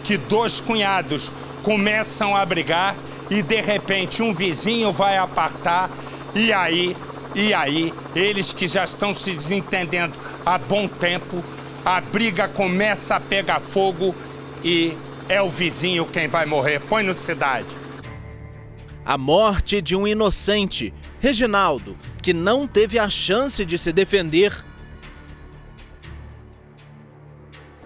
que dois cunhados começam a brigar e de repente um vizinho vai apartar e aí, eles que já estão se desentendendo há bom tempo, a briga começa a pegar fogo e é o vizinho quem vai morrer. Põe no Cidade. A morte de um inocente, Reginaldo, que não teve a chance de se defender.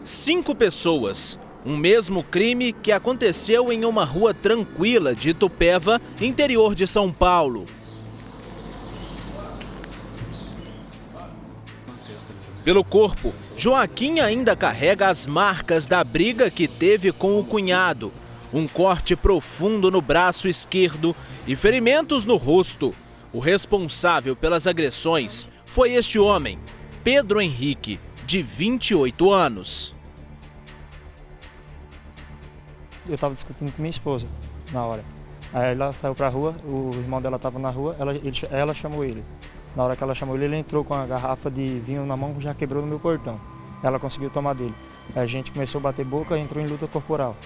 5 pessoas. Um mesmo crime que aconteceu em uma rua tranquila de Itupeva, interior de São Paulo. Pelo corpo, Joaquim ainda carrega as marcas da briga que teve com o cunhado. Um corte profundo no braço esquerdo e ferimentos no rosto. O responsável pelas agressões foi este homem, Pedro Henrique, de 28 anos. Eu estava discutindo com minha esposa na hora. Aí ela saiu para a rua, o irmão dela estava na rua, ela chamou ele. Na hora que ela chamou ele, ele entrou com a garrafa de vinho na mão, já quebrou no meu portão. Ela conseguiu tomar dele. Aí a gente começou a bater boca e entrou em luta corporal.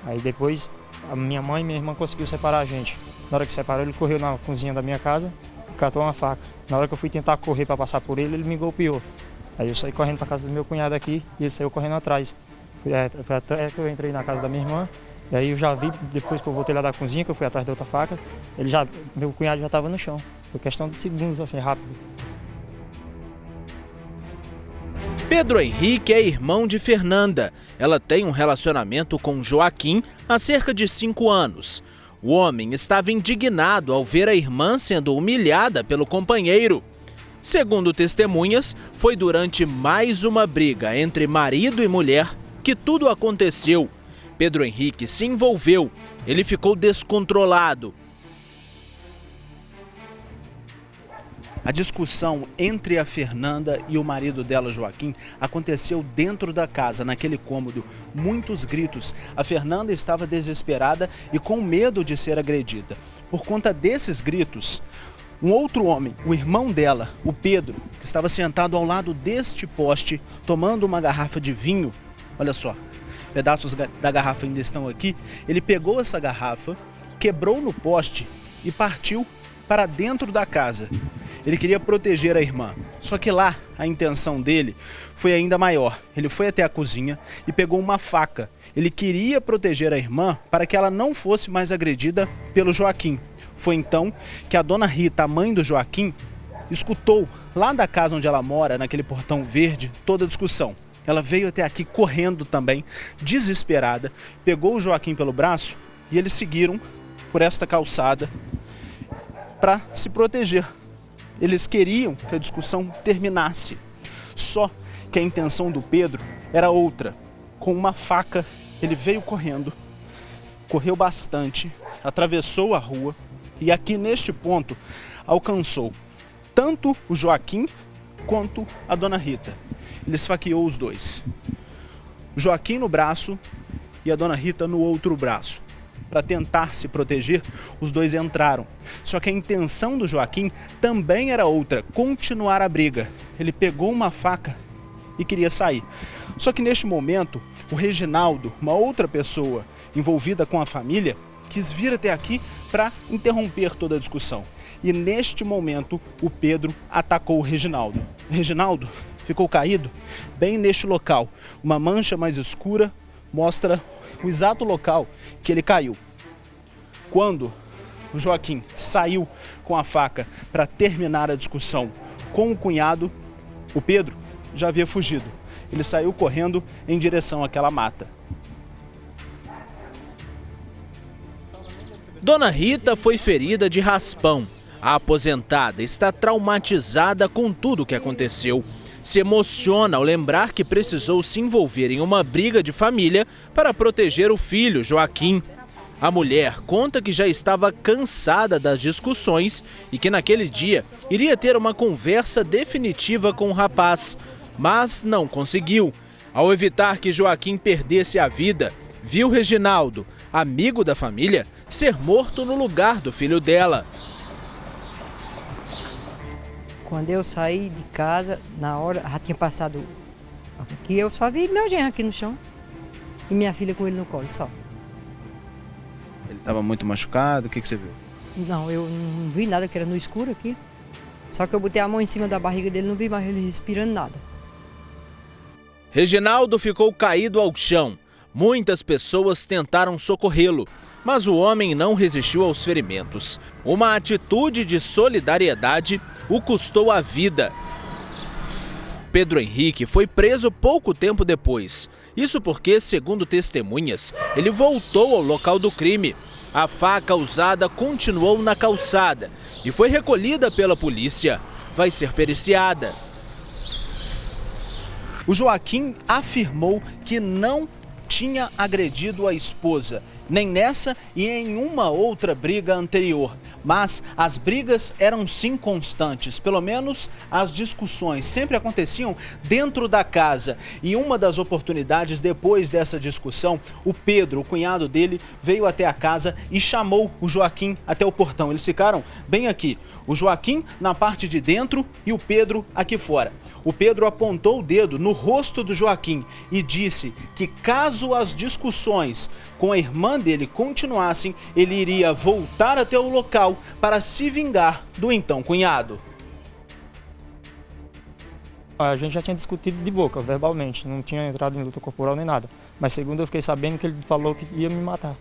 Aí depois a minha mãe e minha irmã conseguiu separar a gente. Na hora que separou, ele correu na cozinha da minha casa e catou uma faca. Na hora que eu fui tentar correr para passar por ele, ele me golpeou. Aí eu saí correndo para casa do meu cunhado aqui e ele saiu correndo atrás. Foi até que eu entrei na casa da minha irmã, e aí eu já vi, depois que eu voltei lá da cozinha, que eu fui atrás da outra faca, meu cunhado já estava no chão. Foi questão de segundos, assim, rápido. Pedro Henrique é irmão de Fernanda. Ela tem um relacionamento com Joaquim há cerca de 5 anos. O homem estava indignado ao ver a irmã sendo humilhada pelo companheiro. Segundo testemunhas, foi durante mais uma briga entre marido e mulher que tudo aconteceu. Pedro Henrique se envolveu, ele ficou descontrolado. A discussão entre a Fernanda e o marido dela, Joaquim, aconteceu dentro da casa, naquele cômodo. Muitos gritos. A Fernanda estava desesperada e com medo de ser agredida. Por conta desses gritos, um outro homem, o irmão dela, o Pedro, que estava sentado ao lado deste poste, tomando uma garrafa de vinho, olha só, pedaços da garrafa ainda estão aqui, ele pegou essa garrafa, quebrou no poste e partiu para dentro da casa. Ele queria proteger a irmã, só que lá a intenção dele foi ainda maior. Ele foi até a cozinha e pegou uma faca. Ele queria proteger a irmã para que ela não fosse mais agredida pelo Joaquim. Foi então que a dona Rita, a mãe do Joaquim, escutou lá da casa onde ela mora, naquele portão verde, toda a discussão. Ela veio até aqui correndo também, desesperada, pegou o Joaquim pelo braço e eles seguiram por esta calçada para se proteger. Eles queriam que a discussão terminasse. Só que a intenção do Pedro era outra. Com uma faca, ele veio correndo, correu bastante, atravessou a rua e aqui neste ponto alcançou tanto o Joaquim quanto a dona Rita. Ele esfaqueou os dois. O Joaquim no braço e a dona Rita no outro braço. Para tentar se proteger, os dois entraram. Só que a intenção do Joaquim também era outra, continuar a briga. Ele pegou uma faca e queria sair. Só que neste momento, o Reginaldo, uma outra pessoa envolvida com a família, quis vir até aqui para interromper toda a discussão. E neste momento, o Pedro atacou o Reginaldo. O Reginaldo ficou caído bem neste local. Uma mancha mais escura mostra o exato local que ele caiu. Quando o Joaquim saiu com a faca para terminar a discussão com o cunhado, o Pedro já havia fugido. Ele saiu correndo em direção àquela mata. Dona Rita foi ferida de raspão. A aposentada está traumatizada com tudo o que aconteceu. Se emociona ao lembrar que precisou se envolver em uma briga de família para proteger o filho, Joaquim. A mulher conta que já estava cansada das discussões e que naquele dia iria ter uma conversa definitiva com o rapaz, mas não conseguiu. Ao evitar que Joaquim perdesse a vida, viu Reginaldo, amigo da família, ser morto no lugar do filho dela. Quando eu saí de casa, na hora, já tinha passado aqui, eu só vi meu genro aqui no chão. e minha filha com ele no colo, só. Ele estava muito machucado, o que você viu? Não, eu não vi nada, que era no escuro aqui. Só que eu botei a mão em cima da barriga dele, não vi mais ele respirando nada. Reginaldo ficou caído ao chão. Muitas pessoas tentaram socorrê-lo, mas o homem não resistiu aos ferimentos. Uma atitude de solidariedade o custou a vida. Pedro Henrique foi preso pouco tempo depois. Isso porque, segundo testemunhas, ele voltou ao local do crime. A faca usada continuou na calçada e foi recolhida pela polícia. Vai ser periciada. O Joaquim afirmou que não tinha agredido a esposa, nem nessa e em uma outra briga anterior. Mas as brigas eram sim constantes, pelo menos as discussões sempre aconteciam dentro da casa. E uma das oportunidades, depois dessa discussão, o Pedro, o cunhado dele, veio até a casa e chamou o Joaquim até o portão. Eles ficaram bem aqui, o Joaquim na parte de dentro e o Pedro aqui fora. O Pedro apontou o dedo no rosto do Joaquim e disse que caso as discussões com a irmã dele continuassem, ele iria voltar até o local para se vingar do então cunhado. A gente já tinha discutido de boca, verbalmente, não tinha entrado em luta corporal nem nada. Mas segundo eu fiquei sabendo que ele falou que ia me matar.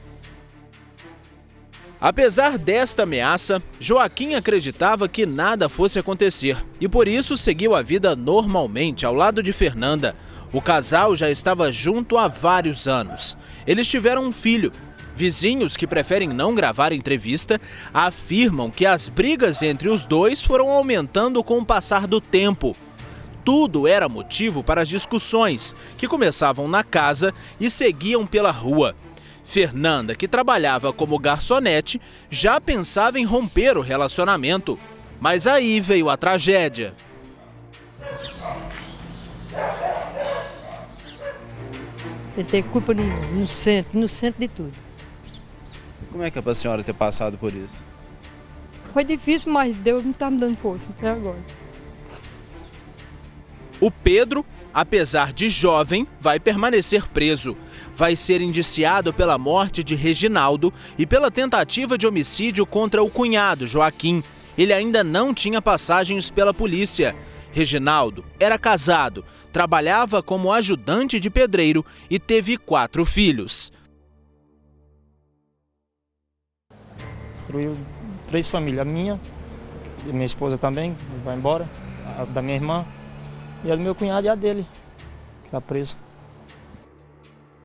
Apesar desta ameaça, Joaquim acreditava que nada fosse acontecer e por isso seguiu a vida normalmente ao lado de Fernanda. O casal já estava junto há vários anos. Eles tiveram um filho. Vizinhos que preferem não gravar entrevista afirmam que as brigas entre os dois foram aumentando com o passar do tempo. Tudo era motivo para as discussões, que começavam na casa e seguiam pela rua. Fernanda, que trabalhava como garçonete, já pensava em romper o relacionamento. Mas aí veio a tragédia. Ele tem culpa no centro de tudo. Como é que é para a senhora ter passado por isso? Foi difícil, mas Deus não está me dando força até agora. O Pedro, apesar de jovem, vai permanecer preso. Vai ser indiciado pela morte de Reginaldo e pela tentativa de homicídio contra o cunhado, Joaquim. Ele ainda não tinha passagens pela polícia. Reginaldo era casado, trabalhava como ajudante de pedreiro e teve 4 filhos. Destruiu 3 famílias, a minha esposa também, vai embora, a da minha irmã, e a do meu cunhado e a dele, que está preso.